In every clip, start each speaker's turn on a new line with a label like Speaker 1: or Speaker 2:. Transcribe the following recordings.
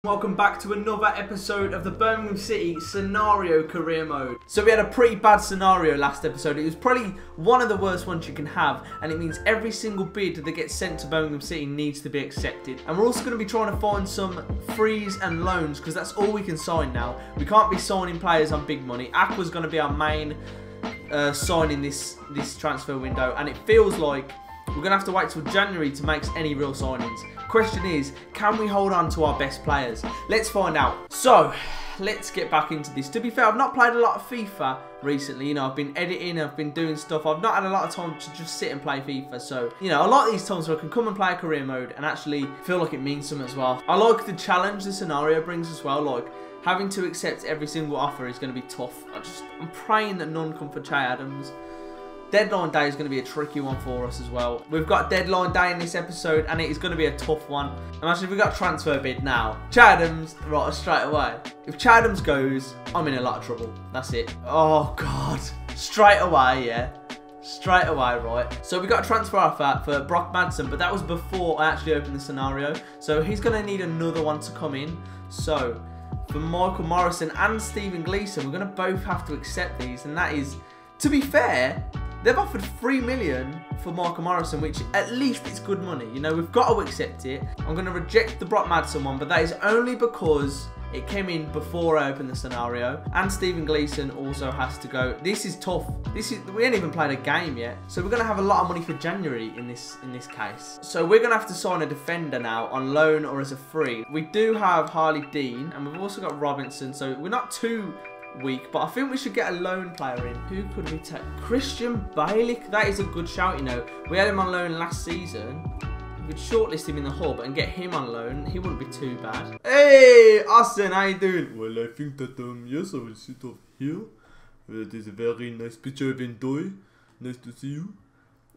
Speaker 1: Welcome back to another episode of the Birmingham City scenario career mode. So we had a pretty bad scenario last episode. It was probably one of the worst ones you can have, and it means every single bid that gets sent to Birmingham City needs to be accepted. And we're also going to be trying to find some frees and loans, because that's all we can sign now. We can't be signing players on big money. Aqua's going to be our main signing this transfer window, and it feels like we're going to have to wait till January to make any real signings. Question is, can we hold on to our best players? Let's find out. So, let's get back into this. To be fair, I've not played a lot of FIFA recently. You know, I've been editing, I've been doing stuff. I've not had a lot of time to just sit and play FIFA. So, you know, a lot of these times where I can come and play a career mode and actually feel like it means something as well. I like the challenge the scenario brings as well. Like, having to accept every single offer is going to be tough. I'm praying that none come for Che Adams. Deadline day is going to be a tricky one for us as well. We've got deadline day in this episode, and it is going to be a tough one. Imagine if we got transfer bid now. Che Adams, right, straight away. If Che Adams goes, I'm in a lot of trouble. That's it. Oh, God. Straight away, yeah. Straight away, right. So we got a transfer offer for Brock Madsen, but that was before I actually opened the scenario. So he's going to need another one to come in. So for Michael Morrison and Stephen Gleeson, we're going to both have to accept these, and that is, to be fair, they've offered $3 million for Michael Morrison, which at least it's good money. You know, we've got to accept it. I'm going to reject the Brock Madsen one, but that is only because it came in before I opened the scenario. And Stephen Gleeson also has to go. This is tough. We ain't even played a game yet. So we're going to have a lot of money for January in this case. So we're going to have to sign a defender now on loan or as a free. We do have Harley Dean, and we've also got Robinson. So we're not too weak, but I think we should get a loan player in. Who could we take? Christian Bailey. That is a good shout, you know. We had him on loan last season. We could shortlist him in the hub and get him on loan. He wouldn't be too bad. Hey, Austin, how you doing?
Speaker 2: Well, I think that, yes, I will sit over here. It is a very nice picture of Endoy. Nice to see you.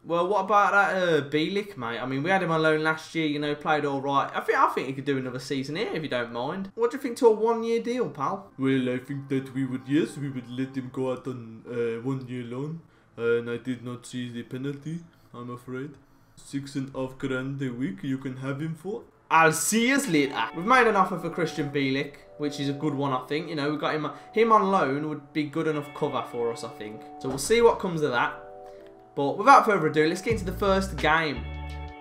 Speaker 1: Well, what about that Bielik, mate? I mean, we had him on loan last year, you know, played all right. I think he could do another season here, if you don't mind. What do you think to a one-year deal, pal?
Speaker 2: Well, I think that we would let him go out on 1 year loan. And I did not see the penalty, I'm afraid. $6.5 grand a week you can have him for.
Speaker 1: I'll see you later. We've made an offer for Christian Bielik, which is a good one, I think. You know, we've got him on loan would be good enough cover for us, I think. So we'll see what comes of that. But without further ado, let's get into the first game,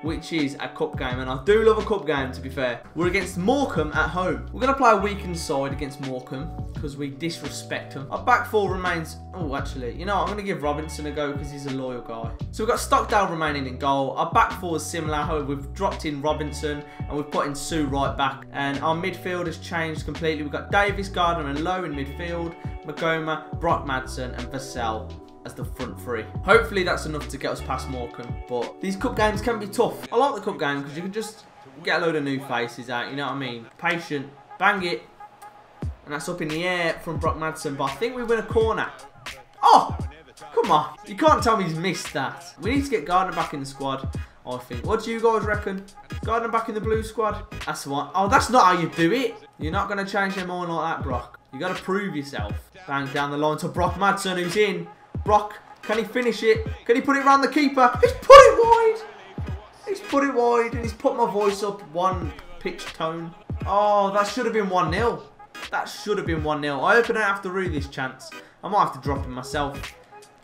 Speaker 1: which is a cup game. And I do love a cup game, to be fair. We're against Morecambe at home. We're going to play a weakened side against Morecambe because we disrespect them. Our back four remains... Oh, actually, you know what? I'm going to give Robinson a go because he's a loyal guy. So we've got Stockdale remaining in goal. Our back four is similar. However, we've dropped in Robinson and we've put in Sue right back. And our midfield has changed completely. We've got Davis, Gardner and Lowe in midfield. Magoma, Brock Madsen and Vassell as the front three. Hopefully that's enough to get us past Morecambe, but these cup games can be tough. I like the cup game because you can just get a load of new faces out, you know what I mean? Patient, bang it, and that's up in the air from Brock Madsen, but I think we win a corner. Oh, come on. You can't tell me he's missed that. We need to get Gardner back in the squad, I think. What do you guys reckon? Gardner back in the blue squad? That's the one. Oh, that's not how you do it. You're not going to change your mind like that, Brock. You got to prove yourself. Bang down the line to Brock Madsen, who's in. Brock, can he finish it? Can he put it around the keeper? He's put it wide. He's put it wide and he's put my voice up one pitch tone. Oh, that should have been 1-0. That should have been 1-0. I hope I don't have to rue this chance. I might have to drop him myself.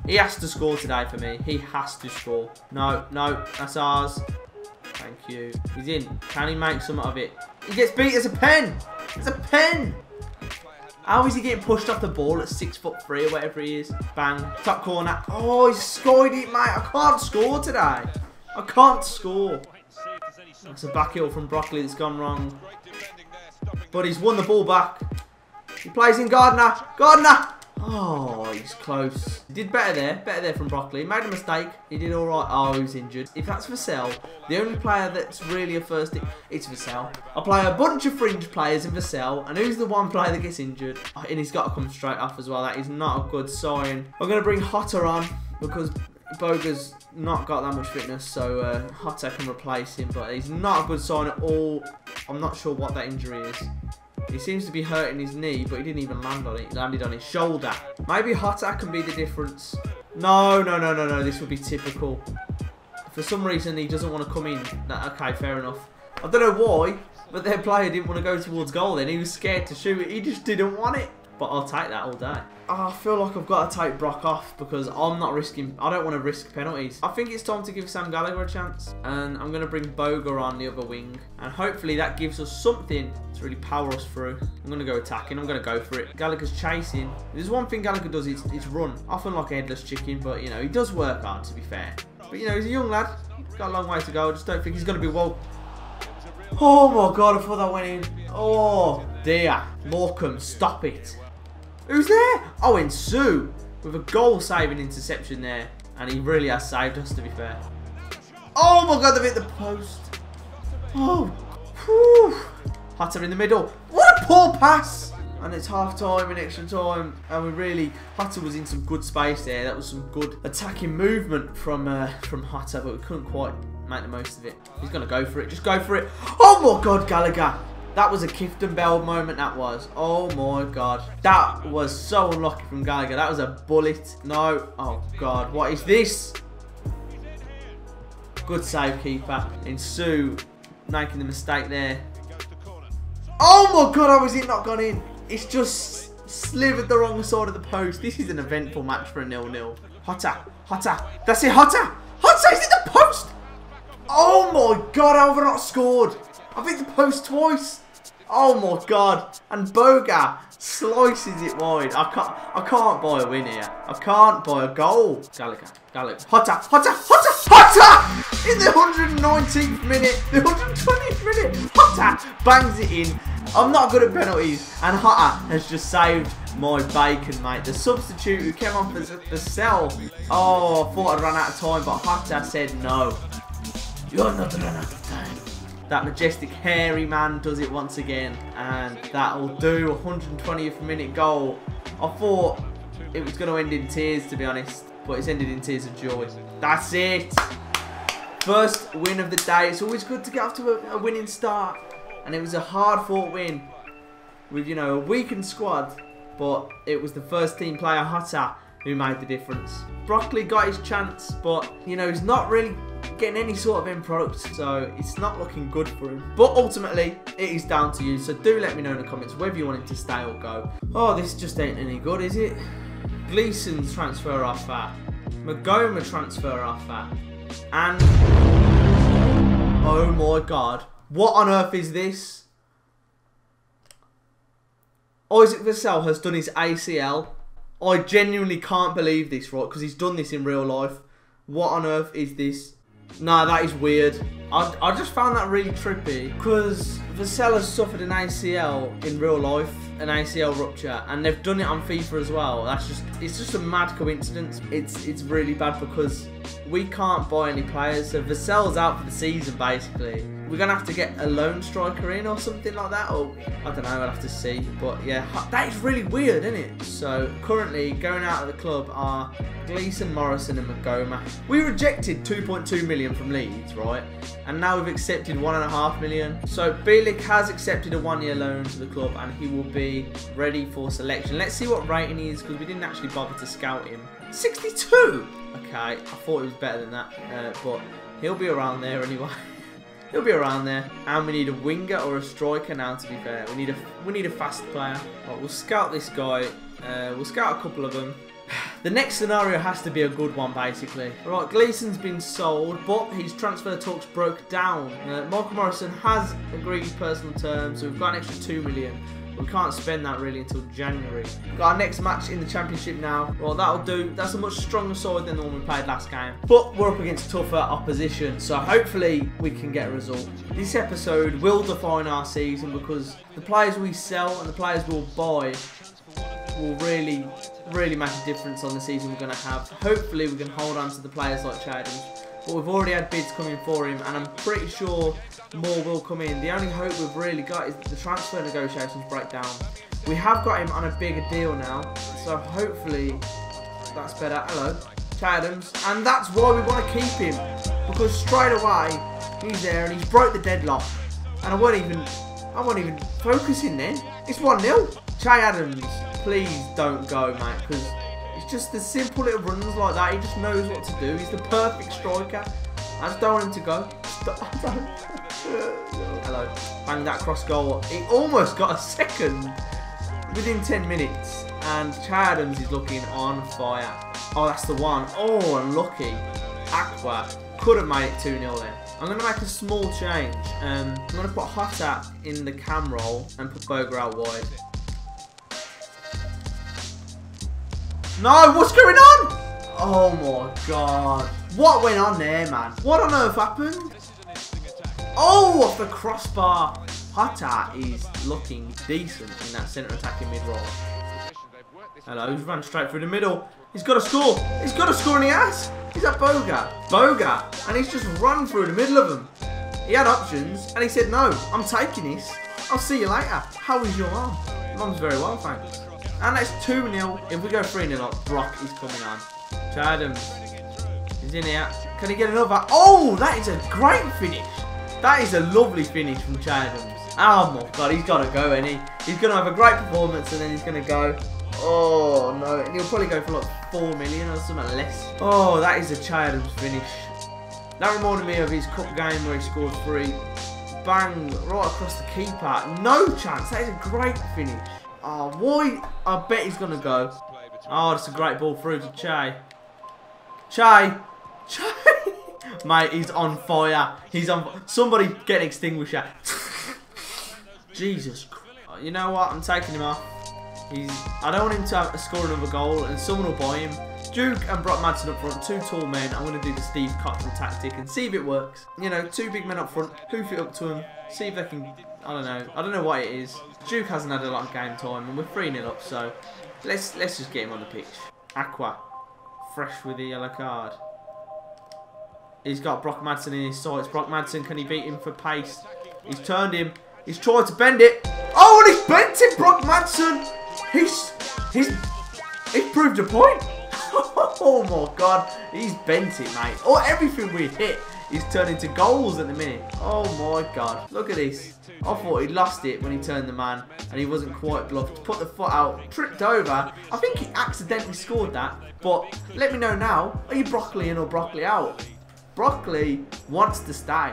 Speaker 1: He has to score today for me. He has to score. No, that's ours. Thank you. He's in. Can he make something of it? He gets beat as a pen. It's a pen. How is he getting pushed off the ball at 6'3" or whatever he is? Bang. Top corner. Oh, he's scored it, mate. I can't score today. I can't score. That's a back heel from Broccoli that's gone wrong. But he's won the ball back. He plays in Gardner. Gardner. Oh, he's close. He did better there. Better there from Broccoli. He made a mistake. He did all right. Oh, he's injured. If that's Vassell, the only player that's really a first... It's Vassell. I play a bunch of fringe players in Vassell. And who's the one player that gets injured? Oh, and he's got to come straight off as well. That is not a good sign. I'm going to bring Hotter on because Boga's not got that much fitness. So Hotter can replace him. But he's not a good sign at all. I'm not sure what that injury is. He seems to be hurting his knee, but he didn't even land on it. He landed on his shoulder. Maybe Hotter can be the difference. No. This would be typical. For some reason, he doesn't want to come in. Okay, fair enough. I don't know why. But their player didn't want to go towards goal then. He was scared to shoot it. He just didn't want it. But I'll take that all day. I feel like I've got to take Brock off because I'm not risking... I don't want to risk penalties. I think it's time to give Sam Gallagher a chance. And I'm going to bring Boga on the other wing. And hopefully that gives us something to really power us through. I'm going to go attacking. I'm going to go for it. Gallagher's chasing. There's one thing Gallagher does. It's run. Often like a headless chicken. But, you know, he does work hard, to be fair. But, you know, he's a young lad. He's got a long way to go. I just don't think he's going to be well... Oh, my God. I thought that went in. Oh, dear. Morecambe, stop it. Who's there? Oh, Ensu with a goal-saving interception there. And he really has saved us, to be fair. Oh, my God, they've hit the post. Oh, whew. Hatter in the middle. What a poor pass. And it's half-time and extra time. And we really... Hatter was in some good space there. That was some good attacking movement from Hatter, but we couldn't quite make the most of it. He's going to go for it. Just go for it. Oh, my God, Gallagher. That was a Clifton Bell moment, that was. Oh, my God. That was so unlucky from Gallagher. That was a bullet. No. Oh, God. What is this? Good save, keeper. Ensu making the mistake there. Oh, my God. How has it not gone in? It's just slivered the wrong side of the post. This is an eventful match for a 0-0. Hatter. Hatter. That's it, Hatter. Hatter, is it the post? Oh, my God. How have I not scored? I've hit the post twice. Oh my God! And Boga slices it wide. I can't buy a win here. I can't buy a goal. Gallagher. Hatter. In the 119th minute, the 120th minute, Hatter bangs it in. I'm not good at penalties, and Hatter has just saved my bacon, mate. The substitute who came on for the cell. Oh, I thought I'd run out of time, but Hatter said no. You're not run out of time. That majestic hairy man does it once again, and that'll do. 120th minute goal. I thought it was going to end in tears, to be honest, but it's ended in tears of joy. That's it. First win of the day. It's always good to get off to a winning start, and it was a hard-fought win with, you know, a weakened squad, but it was the first team player, Hatter, who made the difference. Broccoli got his chance, but, you know, he's not really getting any sort of end product, so it's not looking good for him. But ultimately, it is down to you, so do let me know in the comments whether you want him to stay or go. Oh, this just ain't any good, is it? Gleeson's transfer offer, Magoma transfer offer, and... oh my God. What on earth is this? Isaac Vassell has done his ACL. I genuinely can't believe this, right? Because he's done this in real life. What on earth is this? Nah, that is weird. I just found that really trippy. Because Vassell has suffered an ACL in real life. An ACL rupture. And they've done it on FIFA as well. It's just a mad coincidence. It's really bad because we can't buy any players. So Vassell's out for the season, basically. We're going to have to get a lone striker in or something like that. Or, I don't know, I'll have to see. But yeah, that is really weird, isn't it? So, currently, going out of the club are Gleeson, Morrison and Magoma. We rejected 2.2 million from Leeds, right? And now we've accepted 1.5 million. So, Bielik has accepted a 1-year loan to the club and he will be ready for selection. Let's see what rating he is because we didn't actually bother to scout him. 62! Okay, I thought it was better than that. But he'll be around there anyway. He'll be around there, and we need a winger or a striker now. To be fair, we need a fast player. Right, we'll scout this guy. We'll scout a couple of them. The next scenario has to be a good one, basically. Right, Gleeson's been sold, but his transfer talks broke down. Michael Morrison has agreed personal terms, so we've got an extra 2 million. We can't spend that really until January. We've got our next match in the Championship now. Well, that'll do. That's a much stronger side than the one we played last game. But we're up against tougher opposition, so hopefully we can get a result. This episode will define our season because the players we sell and the players we'll buy will really make a difference on the season we're going to have. Hopefully we can hold on to the players like Chadens. But we've already had bids coming for him, and I'm pretty sure more will come in. The only hope we've really got is that the transfer negotiations break down. We have got him on a bigger deal now, so hopefully that's better. Hello, Chadens, and that's why we want to keep him, because straight away he's there and he's broke the deadlock, and I wasn't even focusing then. It's 1-0. Adams, please don't go, mate, because it's just the simple little runs like that. He just knows what to do. He's the perfect striker. I just don't want him to go. Hello. Bang that cross goal. He almost got a second within 10 minutes. And Che Adams is looking on fire. Oh, that's the one. Oh, unlucky. Aqua could have made it 2-0 then. I'm going to make a small change. I'm going to put Hotta in the cam roll and put Boga out wide. No, what's going on? Oh my god. What went on there, man? What on earth happened? Oh, off the crossbar. Hotta is looking decent in that centre attacking mid-roll. Hello, he's run straight through the middle. He's got to score. He's got to score and he has. He's at Boga. Boga. And he's just run through the middle of them. He had options and he said, no, I'm taking this. I'll see you later. How is your mum? Mum's very well, thanks. And that's 2-0. If we go 3-0 up, Brock is coming on. Che Adams. He's in here. Can he get another? Oh, that is a great finish. That is a lovely finish from Che Adams. Oh my god, he's got to go, isn't he? He's going to have a great performance and then he's going to go. Oh no, and he'll probably go for like 4 million or something less. Oh, that is a Che Adams finish. That reminded me of his cup game where he scored 3. Bang, right across the keeper. No chance, that is a great finish. Oh, why? I bet he's going to go. Oh, that's a great ball through to Che. Che! Mate, he's on fire. He's on. Somebody get an extinguisher. Jesus Christ. You know what? I'm taking him off. I don't want him to score another goal and someone will buy him. Duke and Brock Madsen up front, 2 tall men. I'm going to do the Steve Cottrell tactic and see if it works. You know, 2 big men up front, hoof it up to them, see if they can, I don't know what it is. Duke hasn't had a lot of game time and we're 3-0 up, so let's just get him on the pitch. Aqua, fresh with the yellow card. He's got Brock Madsen in his sights. Brock Madsen, can he beat him for pace? He's turned him. He's tried to bend it. Oh, and he's bent it, Brock Madsen. He's proved a point. Oh my god, he's bent it, mate. Oh, everything we hit is turned into goals at the minute. Oh my god, look at this. I thought he'd lost it when he turned the man and he wasn't quite bluffed. Put the foot out, tripped over. I think he accidentally scored that. But let me know now, are you broccoli in or broccoli out? Broccoli wants to stay.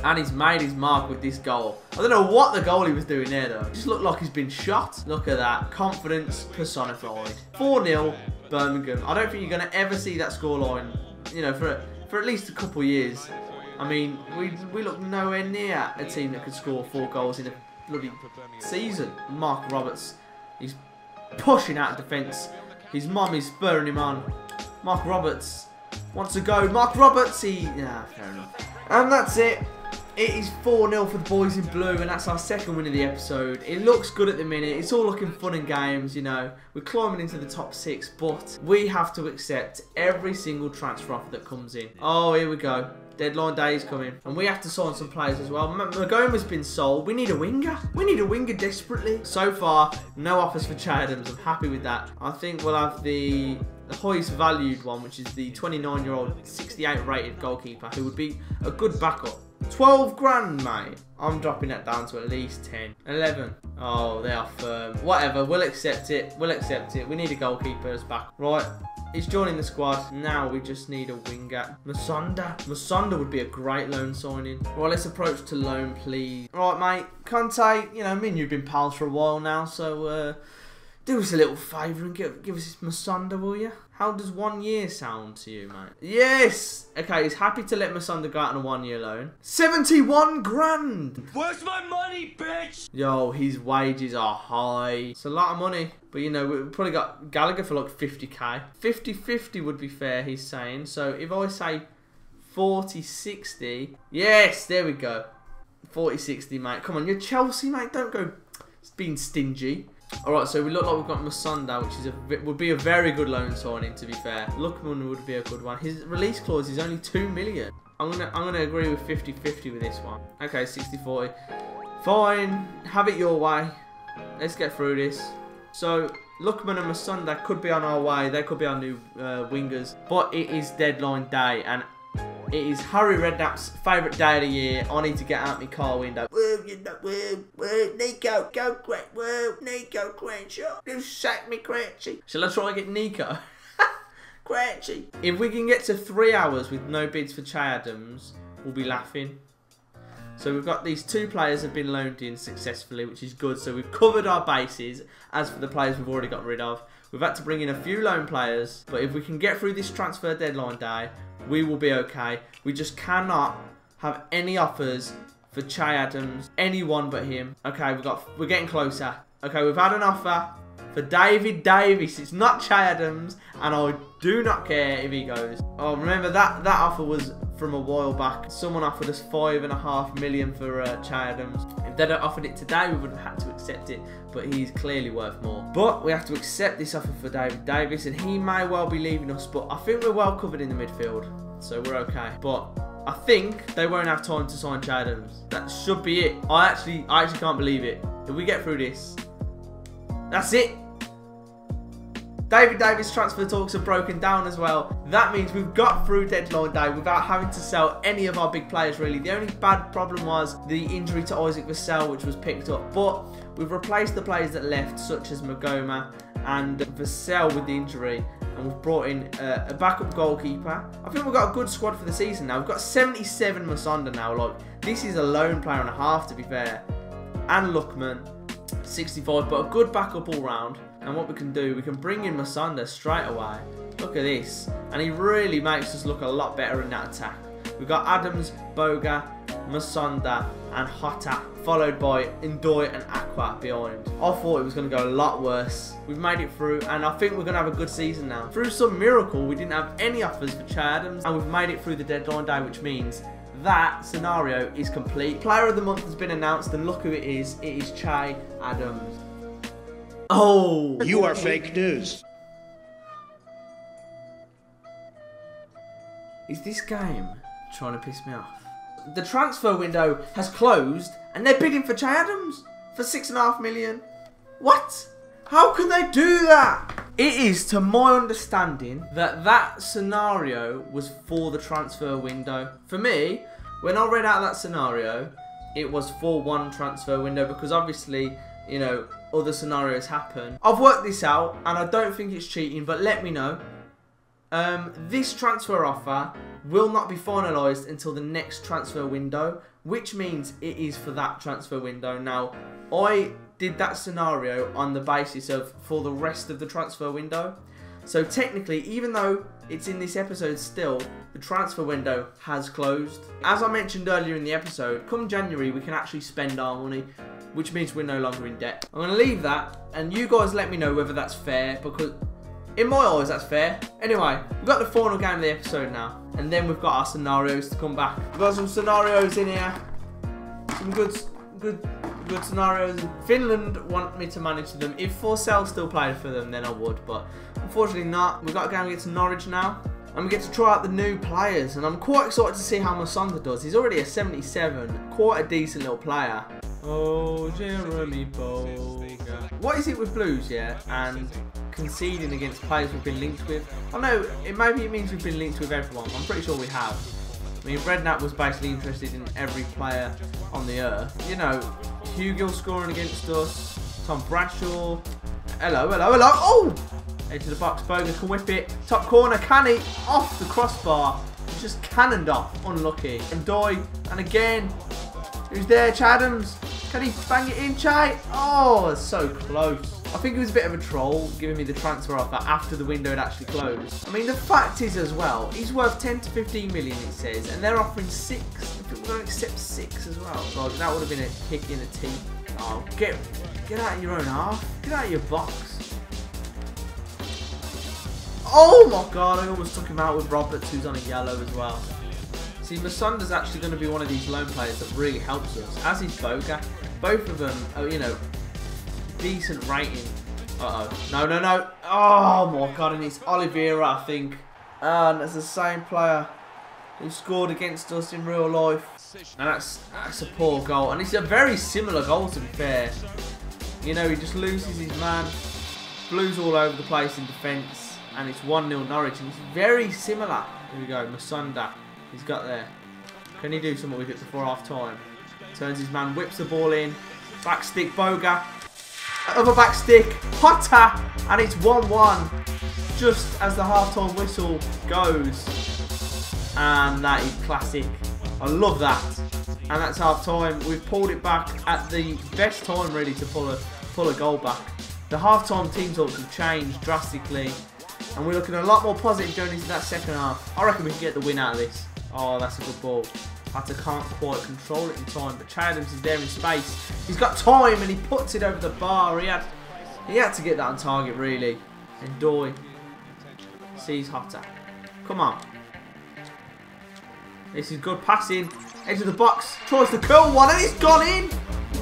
Speaker 1: And he's made his mark with this goal. I don't know what the goalie was doing there though. It just looked like he's been shot. Look at that. Confidence personified. 4-0 Birmingham. I don't think you're going to ever see that scoreline, you know, for at least a couple of years. I mean, we look nowhere near a team that could score 4 goals in a bloody season. Mark Roberts, he's pushing out of defence. His mum is spurring him on. Mark Roberts wants to go. Mark Roberts, yeah, fair enough. And that's it. It is 4-0 for the boys in blue, and that's our second win of the episode. It looks good at the minute. It's all looking fun and games, you know. We're climbing into the top 6, but we have to accept every single transfer offer that comes in. Oh, here we go. Deadline day is coming. And we have to sign some players as well. Magoma's been sold. We need a winger. We need a winger desperately. So far, no offers for Che Adams. I'm happy with that. I think we'll have the highest valued one, which is the 29-year-old, 68 rated goalkeeper, who would be a good backup. 12 grand, mate. I'm dropping that down to at least 10. 11. Oh, they are firm. Whatever, we'll accept it. We'll accept it. We need a goalkeeper as back. Right, he's joining the squad. Now we just need a winger. Musonda would be a great loan signing. Right, let's approach to loan, please. Right, mate. Conte, you know, me and you've been pals for a while now, so do us a little favour and give us this Musonda, will you? How does 1 year sound to you, mate? Yes! Okay, he's happy to let Musonda go out on a 1 year loan. 71 grand!
Speaker 3: Where's my money, bitch?
Speaker 1: Yo, his wages are high. It's a lot of money. But, you know, we've probably got Gallagher for like 50k. 50-50 would be fair, he's saying. So, if I say 40-60... Yes, there we go. 40-60, mate. Come on, you're Chelsea, mate. Don't go being stingy. Alright, so we look like we've got Musonda, which would be a very good loan signing, to be fair. Lookman would be a good one. His release clause is only 2 million. I'm gonna agree with 50-50 with this one. Okay, 60-40. Fine, have it your way. Let's get through this. So, Lookman and Musonda could be on our way. They could be our new wingers. But it is deadline day, and it is Harry Redknapp's favourite day of the year. I need to get out my car window. Whoa, you know, whoa, Nico, go quick, whoa, Nico, Crenshaw. You sack me, Crunchy. Shall I try and get Nico? Crunchy. If we can get to 3 hours with no bids for Che Adams, will be laughing. So we've got these 2 players have been loaned in successfully, which is good. So we've covered our bases. As for the players we've already got rid of, we've had to bring in a few loan players. But if we can get through this transfer deadline day, we will be okay. We just cannot have any offers for Che Adams, anyone but him. Okay, we're getting closer. Okay, we've had an offer for David Davis. It's not Che Adams, and I do not care if he goes. Oh, remember that offer was from a while back. Someone offered us $5.5 million for Che Adams. If they'd have offered it today, we wouldn't have had to accept it, but he's clearly worth more. But we have to accept this offer for David Davis, and he may well be leaving us, but I think we're well covered in the midfield, so we're okay. But I think they won't have time to sign Che Adams. That should be it. I actually can't believe it. If we get through this, that's it. David Davis transfer talks have broken down as well. That means we've got through deadline day without having to sell any of our big players really. The only bad problem was the injury to Isaac Vassell, which was picked up. But we've replaced the players that left, such as Magoma and Vassell with the injury. And we've brought in a backup goalkeeper. I think we've got a good squad for the season now. We've got 77 Masonda now. Like, this is a lone player and a half, to be fair. And Luckman, 65, but a good backup all round. And what we can do, we can bring in Masonda straight away. Look at this. And he really makes us look a lot better in that attack. We've got Adams, Boga, Masonda and Hotta, followed by Ndoye and Aqua behind. I thought it was going to go a lot worse. We've made it through, and I think we're going to have a good season now. Through some miracle, we didn't have any offers for Che Adams, and we've made it through the deadline day, which means that scenario is complete. Player of the month has been announced, and look who it is. It is Che Adams. Oh!
Speaker 4: You are fake news.
Speaker 1: Is this game trying to piss me off? The transfer window has closed and they're bidding for Che Adams for $6.5 million. What? How can they do that? It is, to my understanding, that scenario was for the transfer window. For me, when I read out that scenario, it was for one transfer window because obviously, you know, other scenarios happen. I've worked this out and I don't think it's cheating, but let me know. This transfer offer will not be finalised until the next transfer window, which means it is for that transfer window. Now, I did that scenario on the basis of for the rest of the transfer window. So technically, even though it's in this episode still, the transfer window has closed. As I mentioned earlier in the episode, come January we can actually spend our money, which means we're no longer in debt. I'm going to leave that, and you guys let me know whether that's fair, because in my eyes that's fair. Anyway, we've got the final game of the episode now, and then we've got our scenarios to come back. We've got some scenarios in here, some good scenarios. Finland want me to manage them. If Forsell still played for them, then I would, but unfortunately not. We've got a game against Norwich now, and we get to try out the new players, and I'm quite excited to see how Masonda does. He's already a 77, quite a decent little player. Oh, Jeremy Boga. What is it with Blues, yeah, and conceding against players we've been linked with? I know, maybe it means we've been linked with everyone. I'm pretty sure we have. I mean, Redknapp was basically interested in every player on the earth. You know, Hugill scoring against us, Tom Bradshaw. Hello. Oh! Edge of the box, Boga can whip it. Top corner, can he? Off the crossbar. It's just cannoned off. Unlucky. And Ndoye, and again. Who's there? Che Adams. Can he bang it in, Che? Oh, it's so close. I think it was a bit of a troll giving me the transfer offer after the window had actually closed. I mean, the fact is as well, he's worth 10 to 15 million, it says, and they're offering 6. I think we're going to accept 6 as well. So that would have been a kick in the teeth. Oh, get out of your own half. Get out of your box. Oh my god, I almost took him out with Roberts, who's on a yellow as well. See, Masonda's actually going to be one of these lone players that really helps us, as is Boga. Both of them are, you know, decent rating. Uh-oh. No. Oh my god, and it's Oliveira, I think. And it's the same player who scored against us in real life. And that's a poor goal. And it's a very similar goal, to be fair. You know, he just loses his man. Blues all over the place in defence. And it's 1-0 Norwich. And it's very similar. Here we go, Masonda. He's got there. Can he do something with it before half time? Turns his man, whips the ball in. Back stick, Boga. Other back stick, Hotta. And it's 1-1. Just as the half time whistle goes. And that is classic. I love that. And that's half time. We've pulled it back at the best time really to pull a goal back. The half time team talks have changed drastically. And we're looking a lot more positive going into that second half. I reckon we can get the win out of this. Oh, that's a good ball. Hatter can't quite control it in time, but Adams is there in space. He's got time and he puts it over the bar. He had to get that on target really. And Dayz sees Hatter. Come on. This is good passing. Edge of the box. Tries to curl one and it's gone in.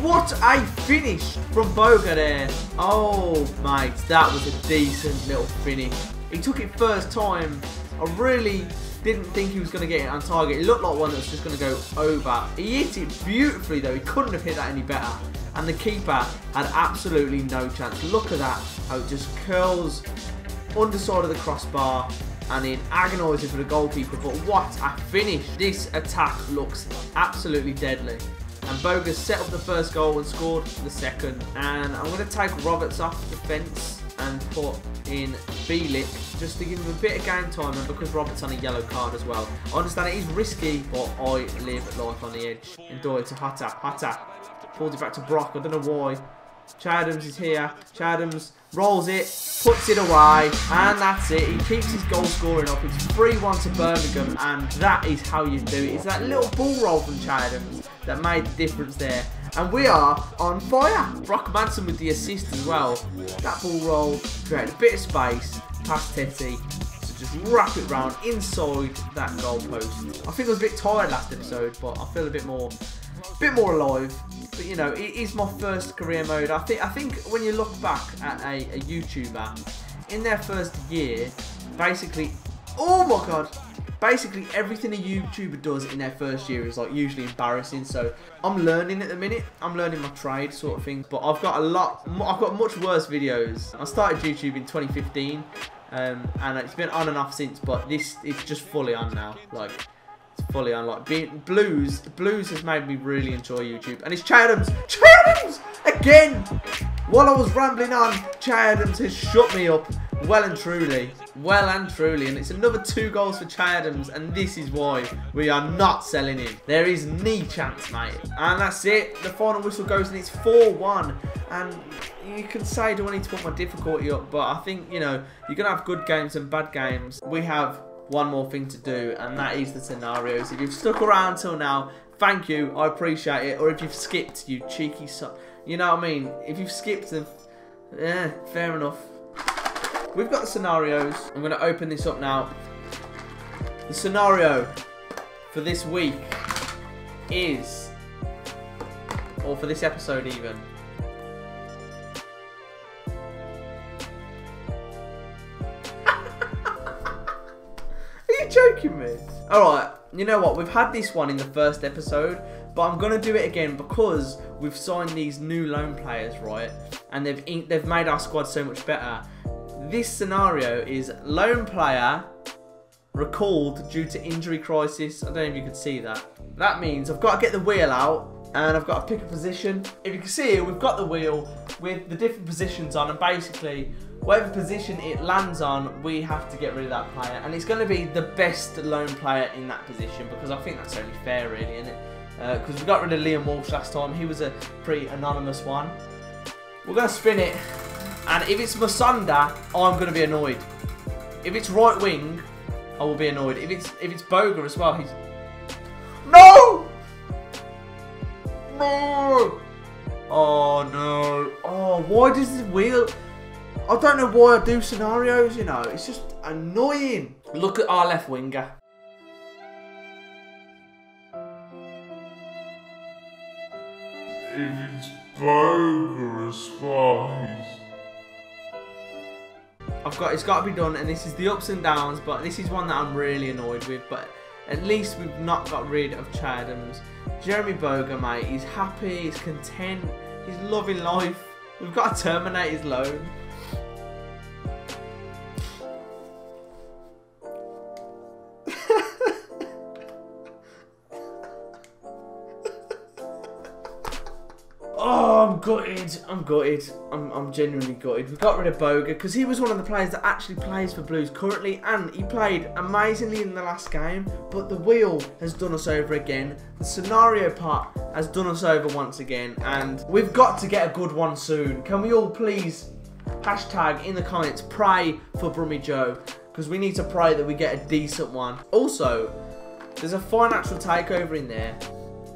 Speaker 1: What a finish from Boga there. Oh, mate. That was a decent little finish. He took it first time. I really didn't think he was going to get it on target. It looked like one that was just going to go over. He hit it beautifully though. He couldn't have hit that any better. And the keeper had absolutely no chance. Look at that. How it just curls underside of the crossbar. And then agonising for the goalkeeper. But what a finish. This attack looks absolutely deadly. And Boga's set up the first goal and scored the second. And I'm going to take Roberts off the fence and put in Bielik just to give him a bit of game time, and because Roberts on a yellow card as well. I understand it is risky, but I live life on the edge. And Dayz to Hatter. Hatter pulls it back to Brock. I don't know why. Adams is here. Adams rolls it, puts it away, and that's it. He keeps his goal scoring up. It's 3-1 to Birmingham, and that is how you do it. It's that little ball roll from Adams that made the difference there. And we are on fire. Brock Manson with the assist as well. That ball roll created a bit of space past Tetty to just wrap it round inside that goal post. I think I was a bit tired last episode, but I feel a bit more alive. But you know, it is my first career mode. I think when you look back at a YouTuber in their first year, basically, oh my god. Basically, everything a YouTuber does in their first year is like usually embarrassing. So I'm learning at the minute. I'm learning my trade sort of thing. But I've got much worse videos. I started YouTube in 2015, and it's been on and off since. But it's just fully on now. Like it's fully on. Like Blues has made me really enjoy YouTube. And it's Adams again. While I was rambling on, Adams has shut me up. Well and truly, and it's another 2 goals for Adams, and this is why we are not selling him. There is no chance, mate. And that's it. The final whistle goes, and it's 4-1. And you can say, do I need to put my difficulty up? But I think, you know, you're going to have good games and bad games. We have one more thing to do, and that is the scenarios. If you've stuck around till now, thank you. I appreciate it. Or if you've skipped, you cheeky son. You know what I mean? If you've skipped, then yeah, fair enough. We've got the scenarios. I'm going to open this up now. The scenario for this week is, or for this episode even, are you joking me? Alright, you know what? We've had this one in the first episode, but I'm going to do it again because we've signed these new loan players, right? And they've made our squad so much better. This scenario is loan player recalled due to injury crisis. I don't know if you can see that. That means I've got to get the wheel out and I've got to pick a position. If you can see here, we've got the wheel with the different positions on, and basically whatever position it lands on, we have to get rid of that player. And it's going to be the best loan player in that position, because I think that's only fair really, isn't it? Because we got rid of Liam Walsh last time. He was a pretty anonymous one. We're going to spin it. And if it's Musonda, I'm going to be annoyed. If it's right wing, I will be annoyed. If it's Boga as well, he's... No! No! Oh, no. Oh, why does this wheel... I don't know why I do scenarios, you know. It's just annoying. Look at our left winger.
Speaker 4: If it's Boga as far.
Speaker 1: It's got to be done, and this is the ups and downs, but this is one that I'm really annoyed with. But at least we've not got rid of Adams. Jeremy Boga, mate, he's happy, he's content, he's loving life. We've got to terminate his loan. Oh, I'm gutted. gutted. I'm gutted. I'm genuinely gutted. We got rid of Boga because he was one of the players that actually plays for Blues currently, and he played amazingly in the last game. But the wheel has done us over again. The scenario part has done us over once again, and we've got to get a good one soon. Can we all please hashtag in the comments pray for Brummie Joe, because we need to pray that we get a decent one. Also, there's a financial takeover in there.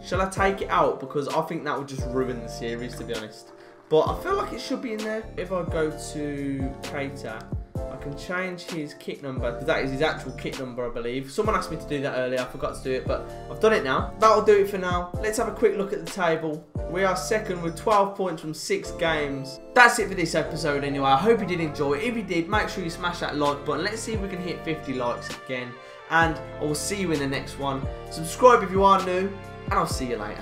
Speaker 1: Shall I take it out? Because I think that would just ruin the series, to be honest. But I feel like it should be in there. If I go to Cater, I can change his kit number, because that is his actual kit number, I believe. Someone asked me to do that earlier. I forgot to do it, but I've done it now. That'll do it for now. Let's have a quick look at the table. We are second with 12 points from 6 games. That's it for this episode anyway. I hope you did enjoy it. If you did, make sure you smash that like button. Let's see if we can hit 50 likes again. And I will see you in the next one. Subscribe if you are new, and I'll see you later.